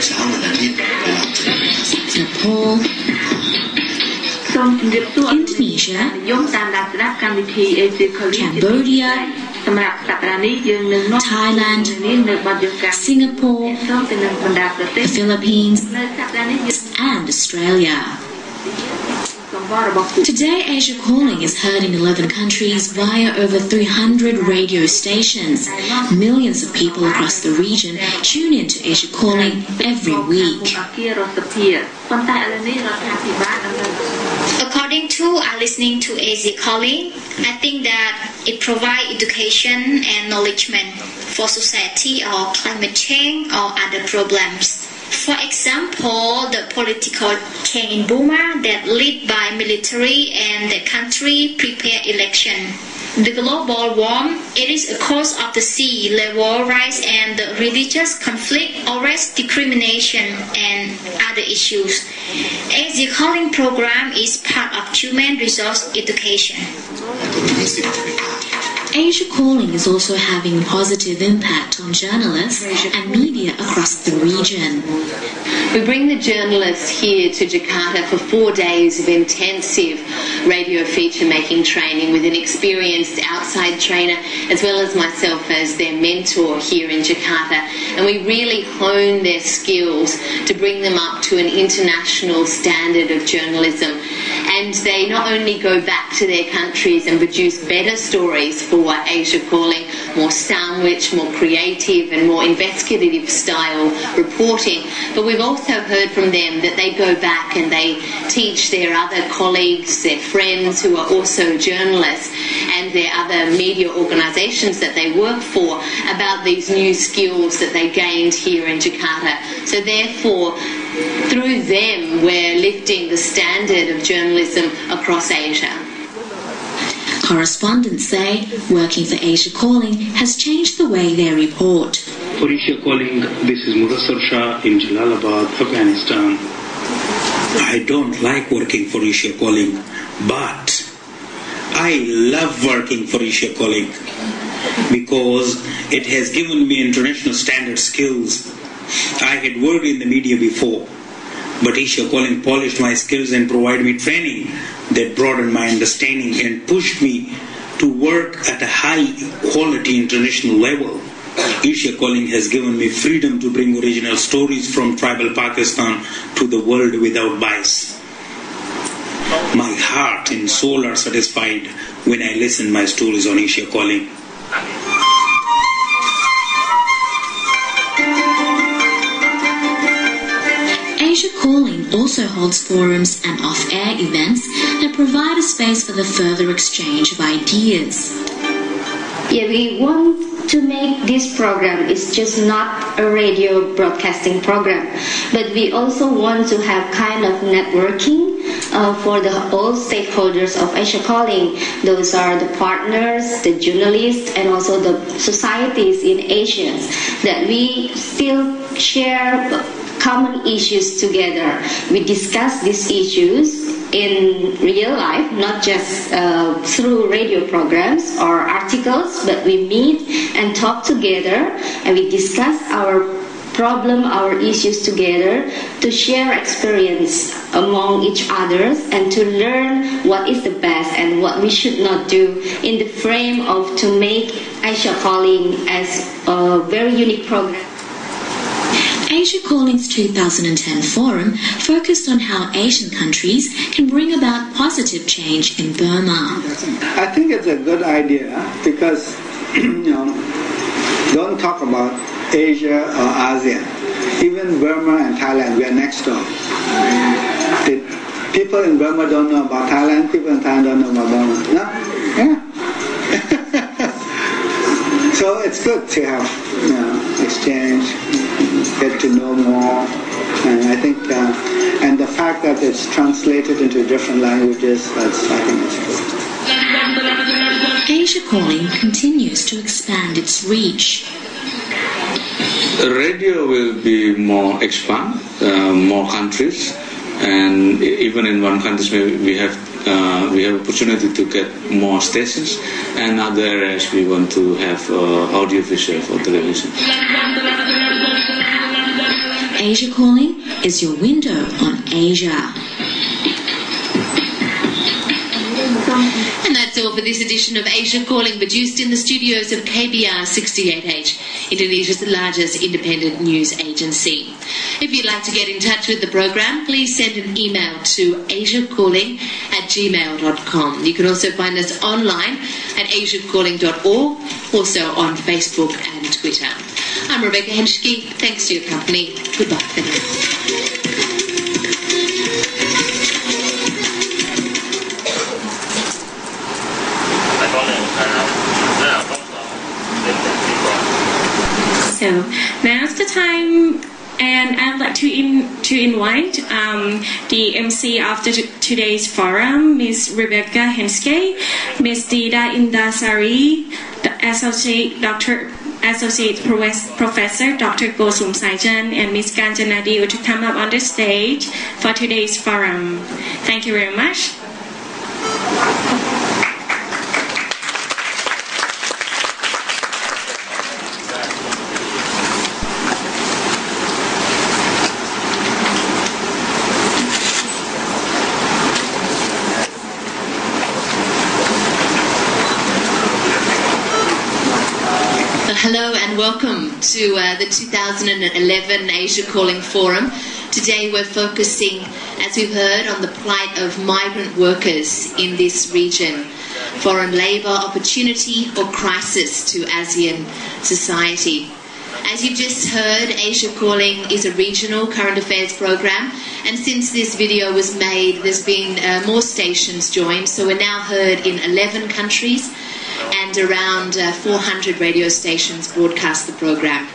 เช้าวันอาทิตย์เวลา Nepal, Indonesia, Cambodia, Thailand, Singapore, the Philippines, and Australia. Today, Asia Calling is heard in 11 countries via over 300 radio stations. Millions of people across the region tune in to Asia Calling every week. According to our listening to Asia Calling, I think that it provides education and acknowledgement for society or climate change or other problems. For example, the political change in Burma that led by military and the country prepare election. The global warming, it is a cause of the sea level rise and the religious conflict, arrest, discrimination, and other issues. Asia Calling program is part of human resource education. Asia Calling is also having a positive impact on journalists and media across the region. We bring the journalists here to Jakarta for 4 days of intensive radio feature-making training with an experienced outside trainer as well as myself as their mentor here in Jakarta. And we really hone their skills to bring them up to an international standard of journalism. And they not only go back to their countries and produce better stories for Asia Calling, more sandwich, more creative and more investigative style reporting, but we've also heard from them that they go back and they teach their other colleagues, their friends who are also journalists and their other media organisations that they work for about these new skills that they gained here in Jakarta. So therefore, through them, we're lifting the standard of journalism across Asia. Correspondents say working for Asia Calling has changed the way they report. For Asia Calling, this is Mudassar Shah in Jalalabad, Afghanistan. I don't like working for Asia Calling, but I love working for Asia Calling because it has given me international standard skills. I had worked in the media before, but Asia Calling polished my skills and provided me training that broadened my understanding and pushed me to work at a high quality international level. Asia Calling has given me freedom to bring original stories from tribal Pakistan to the world without bias. My heart and soul are satisfied when I listen my stories on Asia Calling. Asia Calling also holds forums and off-air events that provide a space for the further exchange of ideas. Yeah, we want to make this program is just not a radio broadcasting program, but we also want to have kind of networking for all stakeholders of Asia Calling. Those are the partners, the journalists, and also the societies in Asia, that we still share common issues together. We discuss these issues in real life, not just through radio programs or articles, but we meet and talk together and we discuss our problem, our issues together to share experience among each other and to learn what is the best and what we should not do in the frame of to make Asia Calling as a very unique program. Asia Calling's 2010 forum focused on how Asian countries can bring about positive change in Burma. I think it's a good idea because, don't talk about Asia or ASEAN. Even Burma and Thailand, we are next door. The people in Burma don't know about Thailand, people in Thailand don't know about Burma. No? Yeah. So it's good to have exchange, get to know more, and I think, and the fact that it's translated into different languages, I think it's good. Asia Calling continues to expand its reach. Radio will be more expand, more countries, and even in one country we have opportunity to get more stations, and other areas we want to have audiovisual for television. Asia Calling is your window on Asia. And that's all for this edition of Asia Calling, produced in the studios of KBR 68H, Indonesia's largest independent news agency. If you'd like to get in touch with the program, please send an email to asiacalling@gmail.com. You can also find us online at asiacalling.org, also on Facebook and Twitter. I'm Rebecca Henschke. Thanks for your company. Goodbye for now. So now's the time, and I'd like to invite the MC of today's forum, Ms. Rebecca Henschke, Ms. Dida Indasari, the Associate Professor Dr. Gosum Saijan, and Ms. Kanjana Dio to come up on the stage for today's forum. Thank you very much. Hello and welcome to the 2011 Asia Calling Forum. Today we're focusing, as we've heard, on the plight of migrant workers in this region, foreign labour opportunity or crisis to ASEAN society. As you've just heard, Asia Calling is a regional current affairs program, and since this video was made, there's been more stations joined, so we're now heard in 11 countries, and around 400 radio stations broadcast the program.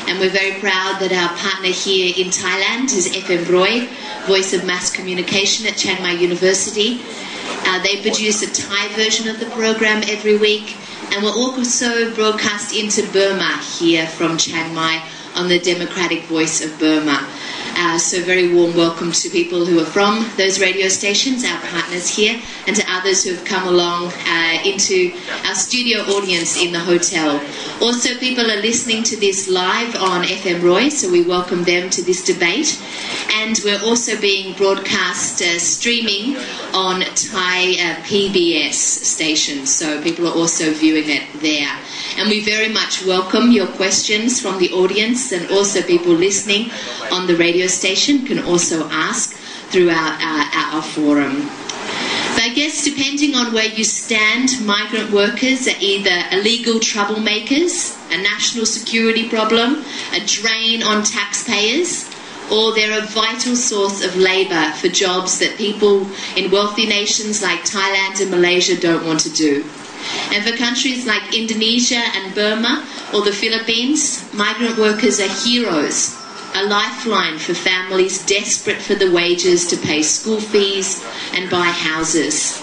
And we're very proud that our partner here in Thailand is FM Roy, Voice of Mass Communication at Chiang Mai University. They produce a Thai version of the program every week, and we're also broadcast into Burma here from Chiang Mai on the Democratic Voice of Burma. So very warm welcome to people who are from those radio stations, our partners here, and to others who have come along into our studio audience in the hotel. Also, people are listening to this live on FM Roy, so we welcome them to this debate. And we're also being broadcast streaming on Thai PBS stations, so people are also viewing it there. And we very much welcome your questions from the audience, and also people listening on the radio station can also ask throughout our forum. But I guess depending on where you stand, migrant workers are either illegal troublemakers, a national security problem, a drain on taxpayers, or they're a vital source of labour for jobs that people in wealthy nations like Thailand and Malaysia don't want to do. And for countries like Indonesia and Burma or the Philippines, migrant workers are heroes, a lifeline for families desperate for the wages to pay school fees and buy houses.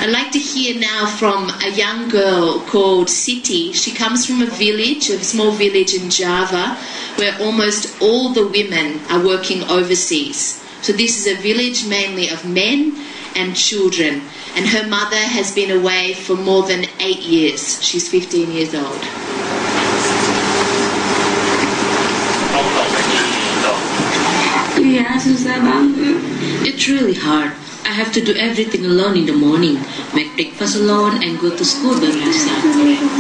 I'd like to hear now from a young girl called Siti. She comes from a village, a small village in Java, where almost all the women are working overseas. So this is a village mainly of men and children. And her mother has been away for more than 8 years. She's 15 years old. It's really hard. I have to do everything alone in the morning, make breakfast alone and go to school by myself.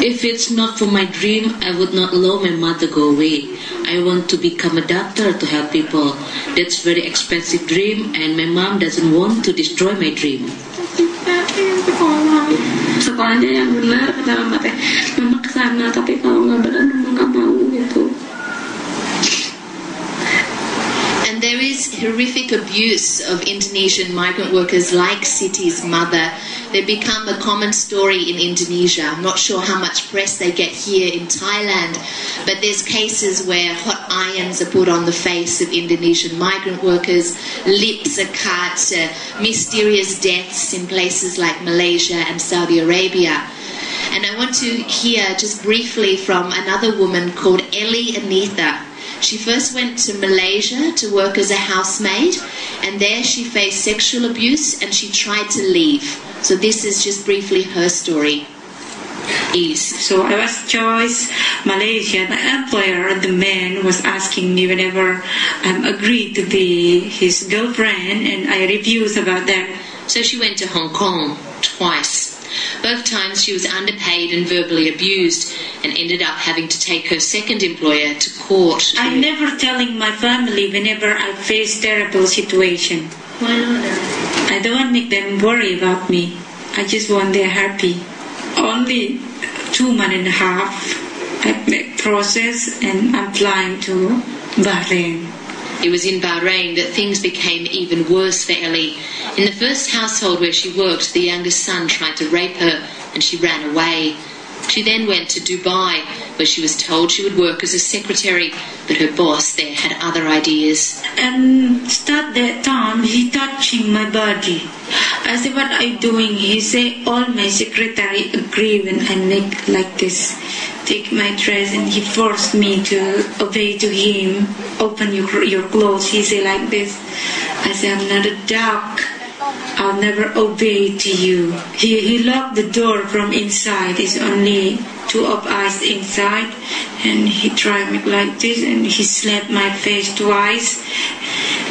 If it's not for my dream, I would not allow my mother go away. I want to become a doctor to help people. That's a very expensive dream, and my mom doesn't want to destroy my dream. Sekolahnya yang benar kata mama teh, mama kesana tapi kalau nggak benar mama nggak mau gitu. And there is horrific abuse of Indonesian migrant workers like Siti's mother. They become a common story in Indonesia. I'm not sure how much press they get here in Thailand, but there's cases where hot irons are put on the face of Indonesian migrant workers, lips are cut, mysterious deaths in places like Malaysia and Saudi Arabia. And I want to hear just briefly from another woman called Eli Anitha. She first went to Malaysia to work as a housemaid, and there she faced sexual abuse and she tried to leave. So this is just briefly her story. East. So I was choice Malaysia. My employer, the man, was asking me whenever I'm agreed to be his girlfriend, and I refused about that. So she went to Hong Kong twice. Both times she was underpaid and verbally abused and ended up having to take her second employer to court. I'm never telling my family whenever I face terrible situation. Why not? I don't want to make them worry about me. I just want them happy. Only 2 months and a half I made process and I'm flying to Bahrain. It was in Bahrain that things became even worse for Ellie. In the first household where she worked, the youngest son tried to rape her and she ran away. She then went to Dubai, where she was told she would work as a secretary, but her boss there had other ideas. And start that time, he touching my body. I said, what are you doing? He said, all my secretary agree when I make like this. Take my dress, and he forced me to obey to him. Open your clothes. He said like this. I said, I'm not a dog. I'll never obey to you. He locked the door from inside. It's only 2 of us inside. And he tried me like this, and he slapped my face twice.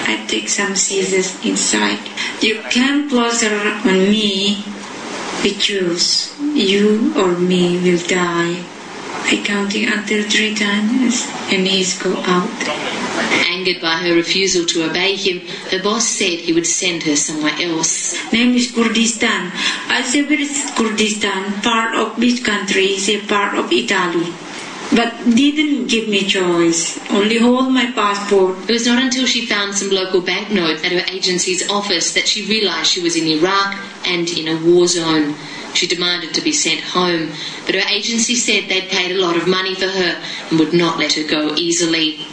I take some scissors inside. You come closer on me. We choose. You or me will die. I counting until 3 times, and he's go out. Angered by her refusal to obey him, her boss said he would send her somewhere else. Name is Kurdistan. I said, where is Kurdistan? Part of which country? He said, part of Italy. But didn't give me choice. Only hold my passport. It was not until she found some local banknotes at her agency's office that she realised she was in Iraq and in a war zone. She demanded to be sent home, but her agency said they'd paid a lot of money for her and would not let her go easily.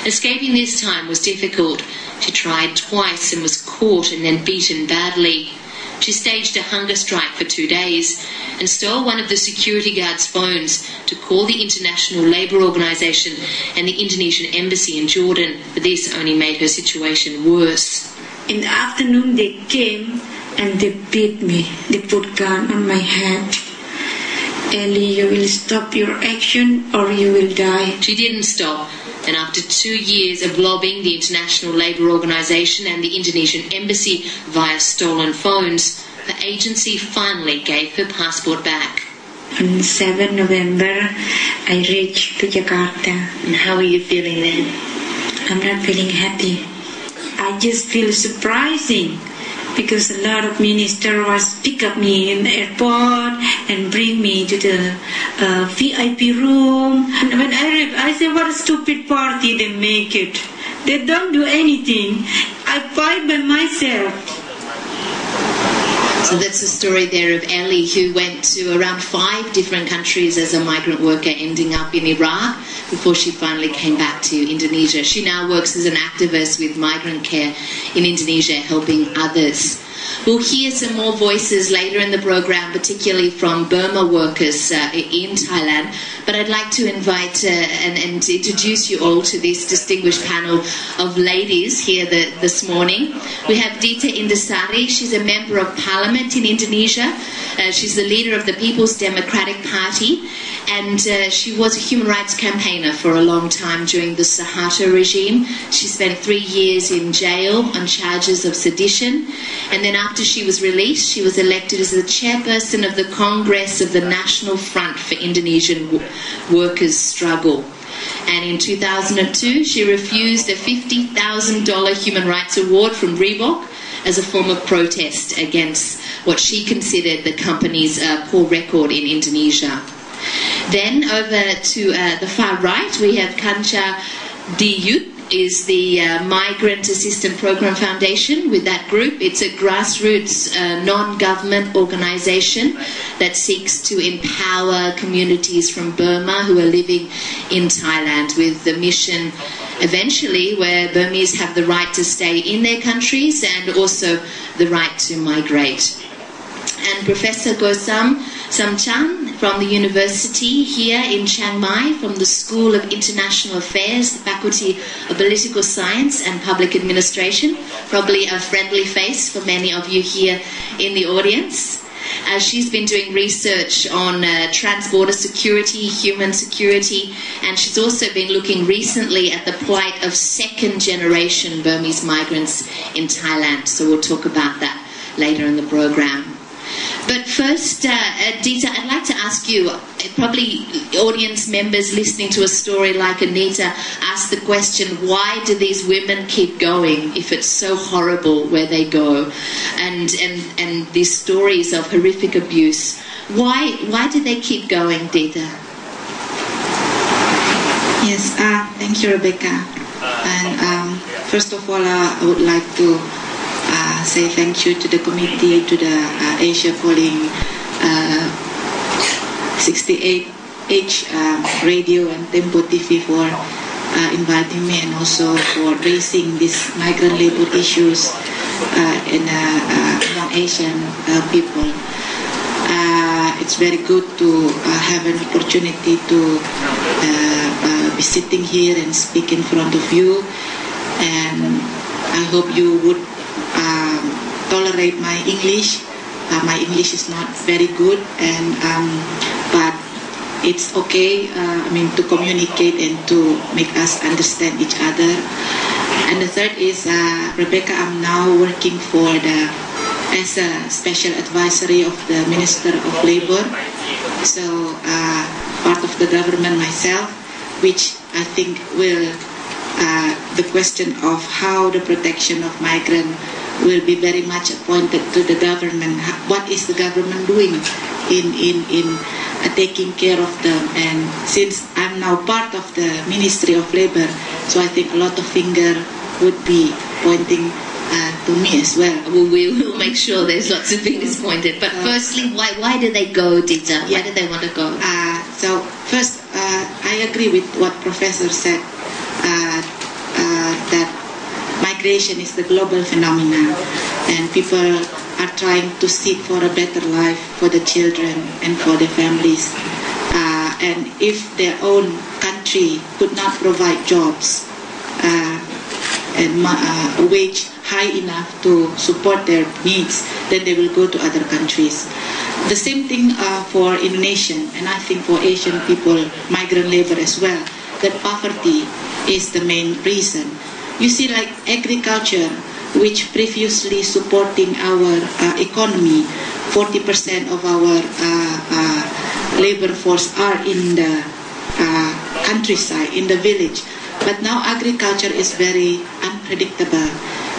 Escaping this time was difficult. She tried twice and was caught and then beaten badly. She staged a hunger strike for 2 days and stole one of the security guards' phones to call the International Labour Organization and the Indonesian Embassy in Jordan, but this only made her situation worse. In the afternoon they came and they beat me. They put gun on my head. Ellie, you will stop your action or you will die. She didn't stop. And after 2 years of lobbying the International Labour Organization and the Indonesian Embassy via stolen phones, the agency finally gave her passport back. On 7 November, I reached to Jakarta. And how are you feeling then? I'm not feeling happy. I just feel surprising because a lot of ministers was pick up me in the airport and bring me to the VIP room. And when I arrived, I said, what a stupid party they make it. They don't do anything. I fight by myself. So that's the story there of Ellie, who went to around 5 different countries as a migrant worker, ending up in Iraq before she finally came back to Indonesia. She now works as an activist with Migrant Care in Indonesia, helping others. We'll hear some more voices later in the program, particularly from Burma workers in Thailand. But I'd like to invite and introduce you all to this distinguished panel of ladies here this morning. We have Dita Indasari. She's a member of parliament in Indonesia. She's the leader of the People's Democratic Party. And she was a human rights campaigner for a long time during the Suharto regime. She spent 3 years in jail on charges of sedition. And then after she was released, she was elected as the chairperson of the Congress of the National Front for Indonesian Workers' Struggle. And in 2002, she refused a $50,000 human rights award from Reebok as a form of protest against what she considered the company's poor record in Indonesia. Then over to the far right, we have Kancha Diyut, is the Migrant Assistance Program Foundation. With that group, it's a grassroots non-government organisation that seeks to empower communities from Burma who are living in Thailand, with the mission eventually where Burmese have the right to stay in their countries and also the right to migrate. And Professor Gosam Samchan from the university here in Chiang Mai, from the School of International Affairs, the Faculty of Political Science and Public Administration, probably a friendly face for many of you here in the audience. She's been doing research on transborder security, human security, and she's also been looking recently at the plight of second-generation Burmese migrants in Thailand. So we'll talk about that later in the program. But first, Dita, I'd like to ask you, probably audience members listening to a story like Anita ask the question, why do these women keep going if it's so horrible where they go? And these stories of horrific abuse, why do they keep going, Dita? Yes, thank you, Rebecca. And first of all, I would like to say thank you to the committee, to the Asia Calling 68H Radio and Tempo TV for inviting me, and also for raising these migrant labor issues among Asian people. It's very good to have an opportunity to be sitting here and speak in front of you, and I hope you would tolerate my English. My English is not very good, and but it's okay. To communicate and to make us understand each other. And the third is, Rebecca, I'm now working as a special advisory of the Minister of Labor. So part of the government myself, which I think will the question of how the protection of migrants will be very much appointed to the government. What is the government doing in taking care of them? And since I'm now part of the Ministry of Labor, so I think a lot of finger would be pointing to me as well. We will make sure there's lots of fingers pointed. But firstly, why do they go, Dita? Why do they want to go? So first, I agree with what Professor said, that migration is the global phenomenon, and people are trying to seek for a better life for the children and for the families. And if their own country could not provide jobs and a wage high enough to support their needs, then they will go to other countries. The same thing for Indonesian, and I think for Asian people, migrant labor as well, that poverty is the main reason. You see, like agriculture, which previously supporting our economy, 40% of our labor force are in the countryside, in the village. But now agriculture is very unpredictable.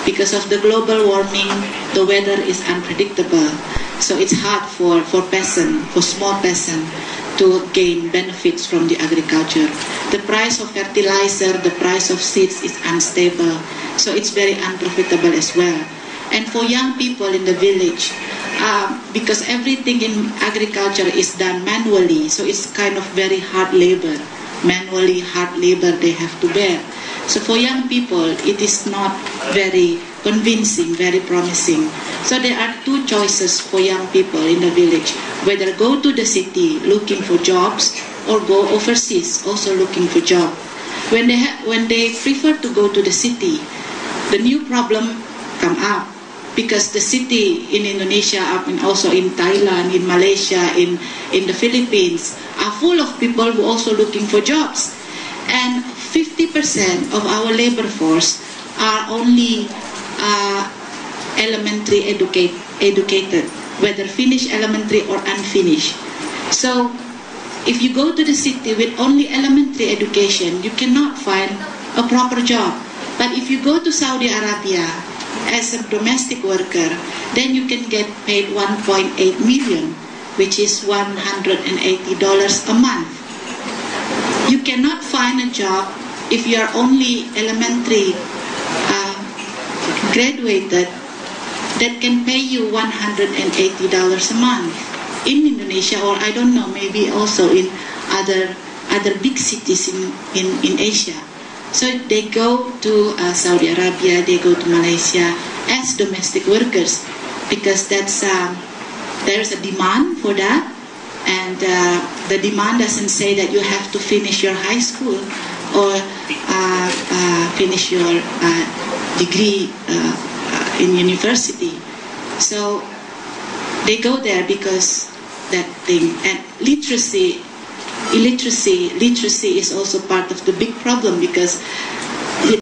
Because of the global warming, the weather is unpredictable. So it's hard for small peasants, to gain benefits from the agriculture. The price of fertilizer, the price of seeds is unstable, so it's very unprofitable as well. And for young people in the village, because everything in agriculture is done manually, so it's kind of very hard labor, manually hard labor they have to bear. So for young people, it is not very convincing, very promising. So there are two choices for young people in the village, whether go to the city looking for jobs or go overseas also looking for jobs. When they prefer to go to the city, the new problem come up, because the city in Indonesia and also in Thailand, in Malaysia, in the Philippines are full of people who are also looking for jobs. And 50% of our labor force are only elementary educated, whether finished elementary or unfinished. So if you go to the city with only elementary education, you cannot find a proper job. But if you go to Saudi Arabia as a domestic worker, then you can get paid 1.8 million, which is $180 a month. You cannot find a job if you are only elementary graduated that can pay you $180 a month in Indonesia, or I don't know, maybe also in other big cities in Asia. So they go to Saudi Arabia, they go to Malaysia as domestic workers, because there's a demand for that, and the demand doesn't say that you have to finish your high school or finish your degree in university. So they go there because that thing. And literacy is also part of the big problem, because